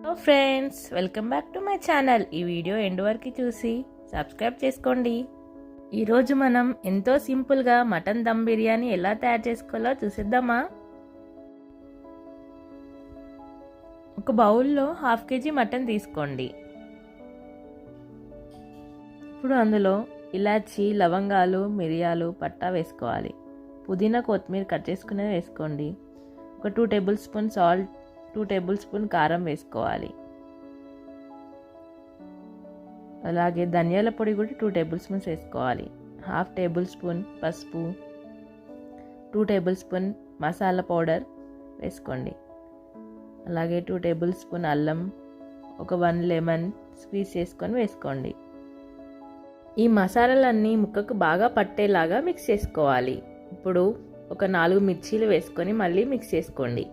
Hello friends, welcome back to my channel. ఈ video end వరకు చూసి సబ్స్క్రైబ్ చేసుకోండి. ఈరోజు మనం ఎంతో సింపుల్గా మటన్ దమ్ బిర్యానీ ఎలా తయారు చేసుకోవాలో చూసేద్దామా. ఒక బౌల్లో 1/2 kg మటన్ తీసుకోండి. ఇప్పుడు అందులో ఇలాచి, లవంగాలు, మిరియాలు, పట్టా వేసుకోవాలి. పుదీనా, కొత్తిమీర కట్ చేసుకునేది వేసుకోండి. ఒక 2 table spoon salt, 2 table spoon కారం వేసుకోవాలి. అలాగే ధనియాల పొడి కూడా 2 టేబుల్ స్పూన్స్ వేసుకోవాలి. 1/2 టేబుల్ స్పూన్ పసుపు, 2 టేబుల్ స్పూన్ మసాలా పౌడర్ వేసుకోండి. అలాగే 2 టేబుల్ స్పూన్ అల్లం, ఒక 1 లెమన్ స్క్వీజ్ చేసుకొని వేసుకోండి. ఈ మసాలాలన్నీ ముక్కకు బాగా పట్టేలాగా మిక్స్ చేసుకోవాలి. ఇప్పుడు ఒక 4 మిర్చీలు వేసుకొని మళ్ళీ మిక్స్ చేసుకోండి.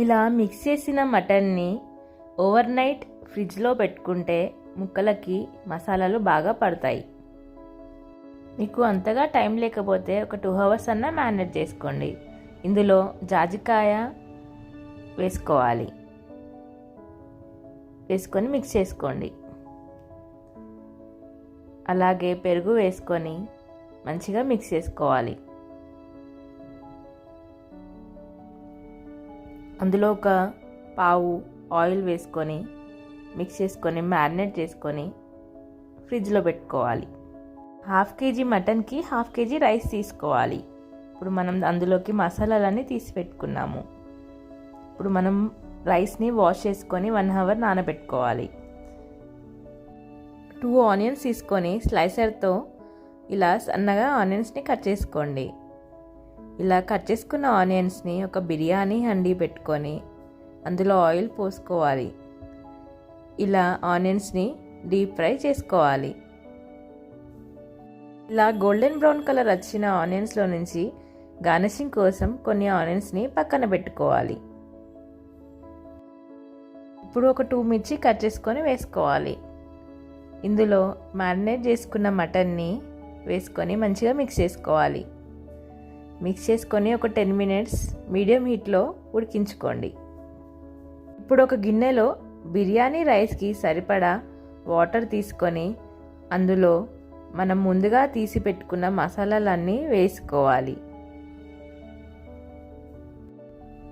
ఇలా మిక్స్ చేసిన మటన్ని ఓవర్ నైట్ ఫ్రిడ్జ్లో పెట్టుకుంటే ముక్కలకి మసాలాలు బాగా పడతాయి. మీకు అంతగా టైం లేకపోతే ఒక 2 hours అన్నా మ్యారినేట్ చేసుకోండి. ఇందులో జాజికాయ వేసుకోవాలి. వేసుకొని మిక్స్ చేసుకోండి. అలాగే పెరుగు వేసుకొని మంచిగా మిక్స్ చేసుకోవాలి. అందులో ఒక పావు ఆయిల్ వేసుకొని మిక్స్ చేసుకొని మ్యారినేట్ చేసుకొని ఫ్రిడ్జ్లో పెట్టుకోవాలి. 1/2 kg మటన్కి 1/2 kg రైస్ తీసుకోవాలి. ఇప్పుడు మనం అందులోకి మసాలాలన్నీ తీసి పెట్టుకున్నాము. ఇప్పుడు మనం రైస్ని వాష్ చేసుకొని 1 hour నానబెట్టుకోవాలి. 2 ఆనియన్స్ తీసుకొని స్లైసర్తో ఇలా సన్నగా ఆనియన్స్ని కట్ చేసుకోండి. ఇలా కట్ చేసుకున్న ఆనియన్స్ని ఒక బిర్యానీ హండీ పెట్టుకొని అందులో ఆయిల్ పోసుకోవాలి. ఇలా ఆనియన్స్ని డీప్ ఫ్రై చేసుకోవాలి. ఇలా గోల్డెన్ బ్రౌన్ కలర్ వచ్చిన ఆనియన్స్లో నుంచి గార్నిషింగ్ కోసం కొన్ని ఆనియన్స్ని పక్కన పెట్టుకోవాలి. ఇప్పుడు ఒక 2 మిర్చి కట్ చేసుకొని వేసుకోవాలి. ఇందులో మ్యారినేట్ చేసుకున్న మటన్ని వేసుకొని మంచిగా మిక్స్ చేసుకోవాలి. మిక్స్ చేసుకొని ఒక 10 minutes మీడియం హీట్లో ఉడికించుకోండి. ఇప్పుడు ఒక గిన్నెలో బిర్యానీ రైస్కి సరిపడా వాటర్ తీసుకొని అందులో మనం ముందుగా తీసి పెట్టుకున్న మసాలాలన్నీ వేసుకోవాలి.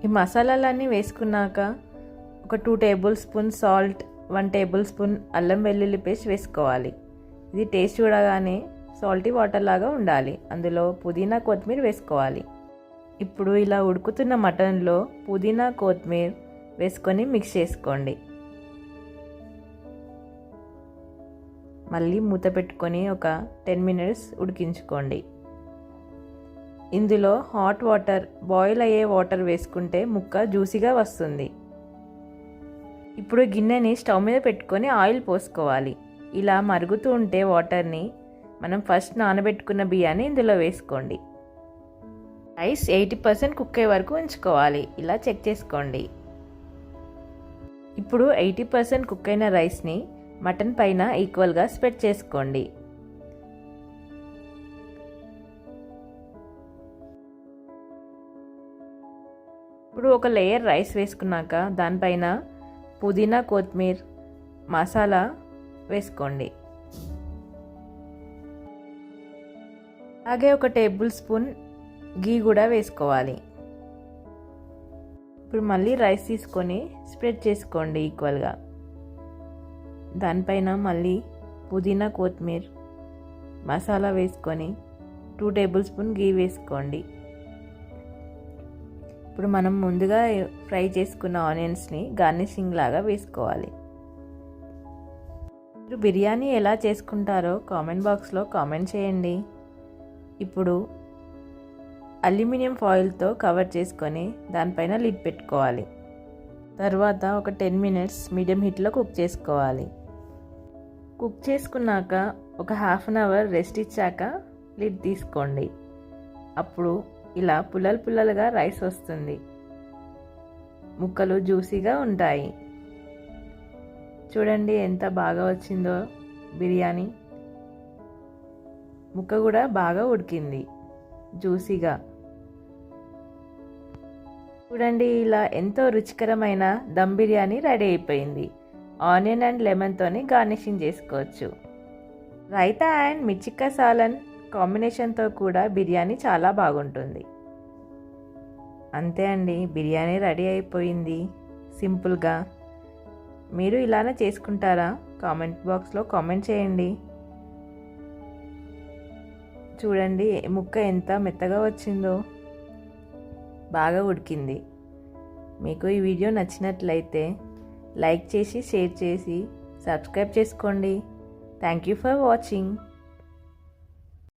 ఈ మసాలాలన్నీ వేసుకున్నాక ఒక 2 table spoon salt, 1 table spoon అల్లం వెల్లుల్లి పేస్ట్ వేసుకోవాలి. ఇది టేస్ట్ చూడగానే సాల్టీ వాటర్ లాగా ఉండాలి. అందులో పుదీనా, కొత్తిమీర వేసుకోవాలి. ఇప్పుడు ఇలా ఉడుకుతున్న మటన్లో పుదీనా, కొత్తిమీర వేసుకొని మిక్స్ చేసుకోండి. మళ్ళీ మూత పెట్టుకొని ఒక 10 minutes ఉడికించుకోండి. ఇందులో హాట్ వాటర్, బాయిల్ అయ్యే వాటర్ వేసుకుంటే ముక్క జ్యూసీగా వస్తుంది. ఇప్పుడు గిన్నెని స్టవ్ మీద పెట్టుకొని ఆయిల్ పోసుకోవాలి. ఇలా మరుగుతూ ఉంటే వాటర్ని మనం ఫస్ట్ నానబెట్టుకున్న బియ్యాన్ని ఇందులో వేసుకోండి. రైస్ 80% కుక్ అయ్యే వరకు ఉంచుకోవాలి. ఇలా చెక్ చేసుకోండి. ఇప్పుడు 80% కుక్ అయిన రైస్ని మటన్ పైన ఈక్వల్గా స్ప్రెడ్ చేసుకోండి. ఇప్పుడు ఒక లేయర్ రైస్ వేసుకున్నాక దానిపైన పుదీనా, కొత్తిమీర, మసాలా వేసుకోండి. అలాగే ఒక టేబుల్ స్పూన్ గీ కూడా వేసుకోవాలి. ఇప్పుడు మళ్ళీ రైస్ తీసుకొని స్ప్రెడ్ చేసుకోండి ఈక్వల్గా. దానిపైన మళ్ళీ పుదీనా, కొత్తిమీర, మసాలా వేసుకొని 2 టేబుల్ స్పూన్ గీ వేసుకోండి. ఇప్పుడు మనం ముందుగా ఫ్రై చేసుకున్న ఆనియన్స్ని గార్నిషింగ్ లాగా వేసుకోవాలి. మీరు బిర్యానీ ఎలా చేసుకుంటారో కామెంట్ బాక్స్లో కామెంట్ చేయండి. ఇప్పుడు అల్యూమినియం ఫాయిల్తో కవర్ చేసుకొని దానిపైన లిడ్ పెట్టుకోవాలి. తర్వాత ఒక 10 minutes మీడియం హీట్లో కుక్ చేసుకోవాలి. కుక్ చేసుకున్నాక ఒక 1/2 hour రెస్ట్ ఇచ్చాక లిడ్ తీసుకోండి. అప్పుడు ఇలా పుల్లలు పుల్లలుగా రైస్ వస్తుంది. ముక్కలు జ్యూసీగా ఉంటాయి. చూడండి ఎంత బాగా వచ్చిందో బిర్యానీ. ముక్క కూడా బాగా ఉడికింది జ్యూసీగా. చూడండి, ఇలా ఎంతో రుచికరమైన దమ్ బిర్యానీ రెడీ అయిపోయింది. ఆనియన్ అండ్ లెమన్తోని గార్నిషింగ్ చేసుకోవచ్చు. రైతా అండ్ మిర్చిక్క సాలన్ కాంబినేషన్తో కూడా బిర్యానీ చాలా బాగుంటుంది. అంతే అండి, బిర్యానీ రెడీ అయిపోయింది సింపుల్గా. మీరు ఇలానే చేసుకుంటారా? కామెంట్ బాక్స్లో కామెంట్ చేయండి. చూడండి ముక్క ఎంత మెత్తగా వచ్చిందో, బాగా ఉడికింది. మీకు ఈ వీడియో నచ్చినట్లయితే లైక్ చేసి షేర్ చేసి సబ్స్క్రైబ్ చేసుకోండి. Thank you for watching.